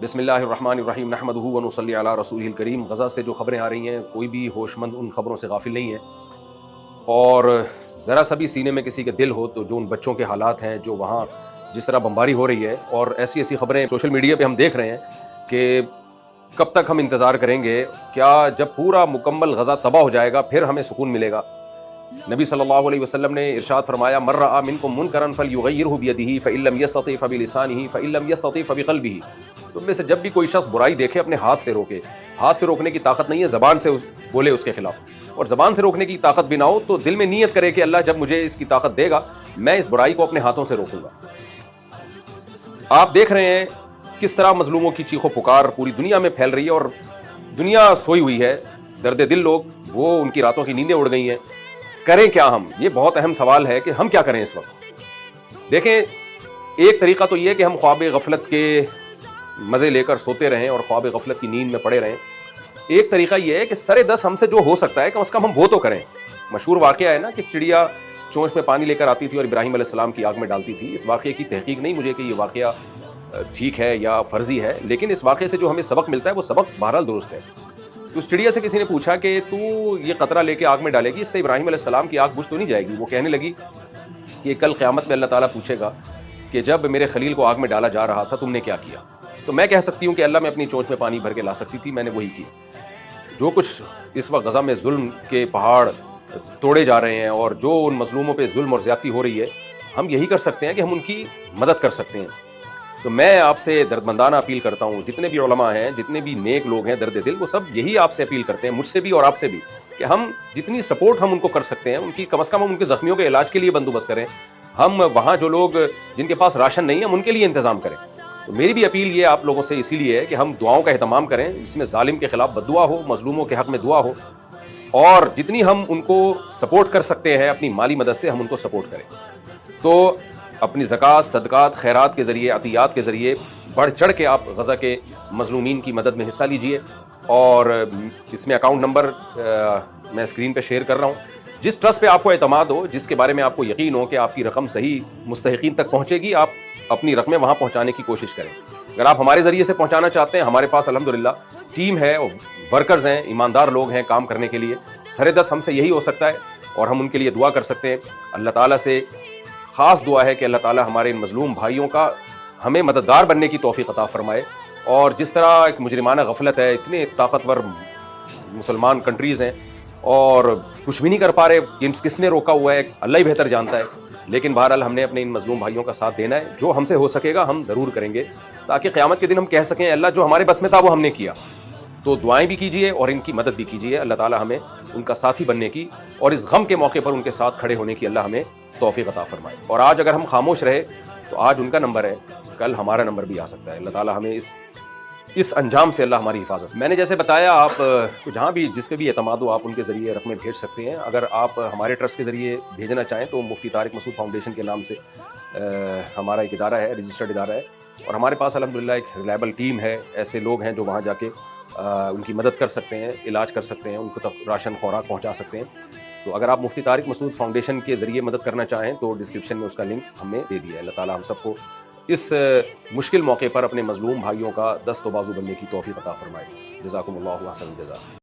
بسم اللہ الرحمن الرحیم نحمدہ و نصلی علی رسولہ الکریم۔ غزہ سے جو خبریں آ رہی ہیں کوئی بھی ہوش مند ان خبروں سے غافل نہیں ہے، اور ذرا سا بھی سینے میں کسی کے دل ہو تو جو ان بچوں کے حالات ہیں، جو وہاں جس طرح بمباری ہو رہی ہے، اور ایسی ایسی خبریں سوشل میڈیا پہ ہم دیکھ رہے ہیں کہ کب تک ہم انتظار کریں گے؟ کیا جب پورا مکمل غزہ تباہ ہو جائے گا پھر ہمیں سکون ملے گا؟ نبی صلی اللہ علیہ وسلم نے ارشاد فرمایا، من رأى منکم منکرا فلیغیرہ بیدہ فإن لم یستطع فبلسانہ فإن لم یستطع فبقلبہ۔ تم میں سے جب بھی کوئی شخص برائی دیکھے اپنے ہاتھ سے روکے۔ ہاتھ سے روکنے کی طاقت نہیں ہے، زبان سے بولے اس کے خلاف، اور زبان سے روکنے کی طاقت بھی نہ ہو تو دل میں نیت کرے کہ اللہ جب مجھے اس کی طاقت دے گا میں اس برائی کو اپنے ہاتھوں سے روکوں گا۔ آپ دیکھ رہے ہیں کس طرح مظلوموں کی چیخ و پکار پوری دنیا میں پھیل رہی ہے، اور دنیا سوئی ہوئی ہے، درد دل لوگ، وہ ان کی راتوں کی نیندیں اڑ گئی ہیں۔ کریں کیا ہم؟ یہ بہت اہم سوال ہے کہ ہم کیا کریں اس وقت۔ دیکھیں، ایک طریقہ تو یہ ہے کہ ہم خواب غفلت کے مزے لے کر سوتے رہیں اور خواب غفلت کی نیند میں پڑے رہیں۔ ایک طریقہ یہ ہے کہ سرے دس ہم سے جو ہو سکتا ہے کم از کم ہم وہ تو کریں۔ مشہور واقعہ ہے نا کہ چڑیا چونچ میں پانی لے کر آتی تھی اور ابراہیم علیہ السلام کی آگ میں ڈالتی تھی۔ اس واقعے کی تحقیق نہیں مجھے کہ یہ واقعہ ٹھیک ہے یا فرضی ہے، لیکن اس واقعے سے جو ہمیں سبق ملتا ہے وہ سبق بہرحال درست ہے۔ تو اس چڑیا سے کسی نے پوچھا کہ تو یہ قطرہ لے کے آگ میں ڈالے گی، اس سے ابراہیم علیہ السلام کی آگ بجھ تو نہیں جائے گی؟ وہ کہنے لگی کہ کل قیامت میں اللہ تعالیٰ پوچھے گا کہ جب میرے خلیل کو آگ میں ڈالا جا رہا تھا تم نے کیا کیا؟ تو میں کہہ سکتی ہوں کہ اللہ میں اپنی چونچ میں پانی بھر کے لا سکتی تھی، میں نے وہی کی۔ جو کچھ اس وقت غزہ میں ظلم کے پہاڑ توڑے جا رہے ہیں اور جو ان مظلوموں پہ ظلم اور زیادتی ہو رہی ہے، ہم یہی کر سکتے ہیں کہ ہم ان کی مدد کر سکتے ہیں۔ تو میں آپ سے دردمندانہ اپیل کرتا ہوں، جتنے بھی علماء ہیں، جتنے بھی نیک لوگ ہیں درد دل، وہ سب یہی آپ سے اپیل کرتے ہیں، مجھ سے بھی اور آپ سے بھی، کہ ہم جتنی سپورٹ ہم ان کو کر سکتے ہیں ان کی کم از کم ہم ان کے زخمیوں کے علاج کے لیے بندوبست کریں۔ ہم وہاں جو لوگ جن کے پاس راشن نہیں ہے ہم ان کے لیے انتظام کریں۔ تو میری بھی اپیل یہ آپ لوگوں سے اسی لیے ہے کہ ہم دعاؤں کا اہتمام کریں، جس میں ظالم کے خلاف بددعا ہو، مظلوموں کے حق میں دعا ہو، اور جتنی ہم ان کو سپورٹ کر سکتے ہیں اپنی مالی مدد سے ہم ان کو سپورٹ کریں۔ تو اپنی زکوٰۃ، صدقات، خیرات کے ذریعے، عطیات کے ذریعے بڑھ چڑھ کے آپ غزہ کے مظلومین کی مدد میں حصہ لیجئے، اور اس میں اکاؤنٹ نمبر میں اسکرین پہ شیئر کر رہا ہوں۔ جس ٹرسٹ پہ آپ کو اعتماد ہو، جس کے بارے میں آپ کو یقین ہو کہ آپ کی رقم صحیح مستحقین تک پہنچے گی، آپ اپنی رقمیں وہاں پہنچانے کی کوشش کریں۔ اگر آپ ہمارے ذریعے سے پہنچانا چاہتے ہیں، ہمارے پاس الحمدللہ ٹیم ہے، ورکرز ہیں، ایماندار لوگ ہیں کام کرنے کے لیے۔ سرے دس ہم سے یہی ہو سکتا ہے اور ہم ان کے لیے دعا کر سکتے ہیں۔ اللہ تعالیٰ سے خاص دعا ہے کہ اللہ تعالیٰ ہمارے ان مظلوم بھائیوں کا ہمیں مددگار بننے کی توفیق عطا فرمائے، اور جس طرح ایک مجرمانہ غفلت ہے، اتنے طاقتور مسلمان کنٹریز ہیں اور کچھ بھی نہیں کر پا رہے، کس نے روکا ہوا ہے اللہ ہی بہتر جانتا ہے، لیکن بہرحال ہم نے اپنے ان مظلوم بھائیوں کا ساتھ دینا ہے۔ جو ہم سے ہو سکے گا ہم ضرور کریں گے، تاکہ قیامت کے دن ہم کہہ سکیں اللہ جو ہمارے بس میں تھا وہ ہم نے کیا۔ تو دعائیں بھی کیجیے اور ان کی مدد بھی کیجیے، اللہ تعالیٰ ہمیں ان کا ساتھی بننے کی اور اس غم کے موقع پر ان کے ساتھ کھڑے ہونے کی اللہ ہمیں توفیق عطا فرمائے۔ اور آج اگر ہم خاموش رہے تو آج ان کا نمبر ہے، کل ہمارا نمبر بھی آ سکتا ہے۔ اللہ تعالیٰ ہمیں اس انجام سے اللہ ہماری حفاظت۔ میں نے جیسے بتایا، آپ جہاں بھی جس پہ بھی اعتماد ہو آپ ان کے ذریعے رقمیں بھیج سکتے ہیں۔ اگر آپ ہمارے ٹرسٹ کے ذریعے بھیجنا چاہیں تو مفتی طارق مسعود فاؤنڈیشن کے نام سے ہمارا ایک ادارہ ہے، رجسٹرڈ ادارہ ہے، اور ہمارے پاس الحمدللہ ایک ریلائبل ٹیم ہے، ایسے لوگ ہیں جو وہاں جا کے ان کی مدد کر سکتے ہیں، علاج کر سکتے ہیں، ان کو راشن خوراک پہنچا سکتے ہیں۔ تو اگر آپ مفتی طارق مسعود فاؤنڈیشن کے ذریعے مدد کرنا چاہیں تو ڈسکرپشن میں اس کا لنک ہم نے دے دیا ہے۔ اللہ تعالیٰ ہم سب کو اس مشکل موقع پر اپنے مظلوم بھائیوں کا دست و بازو بننے کی توفیق عطا فرمائے۔ جزاکم اللہ احسن الجزاء۔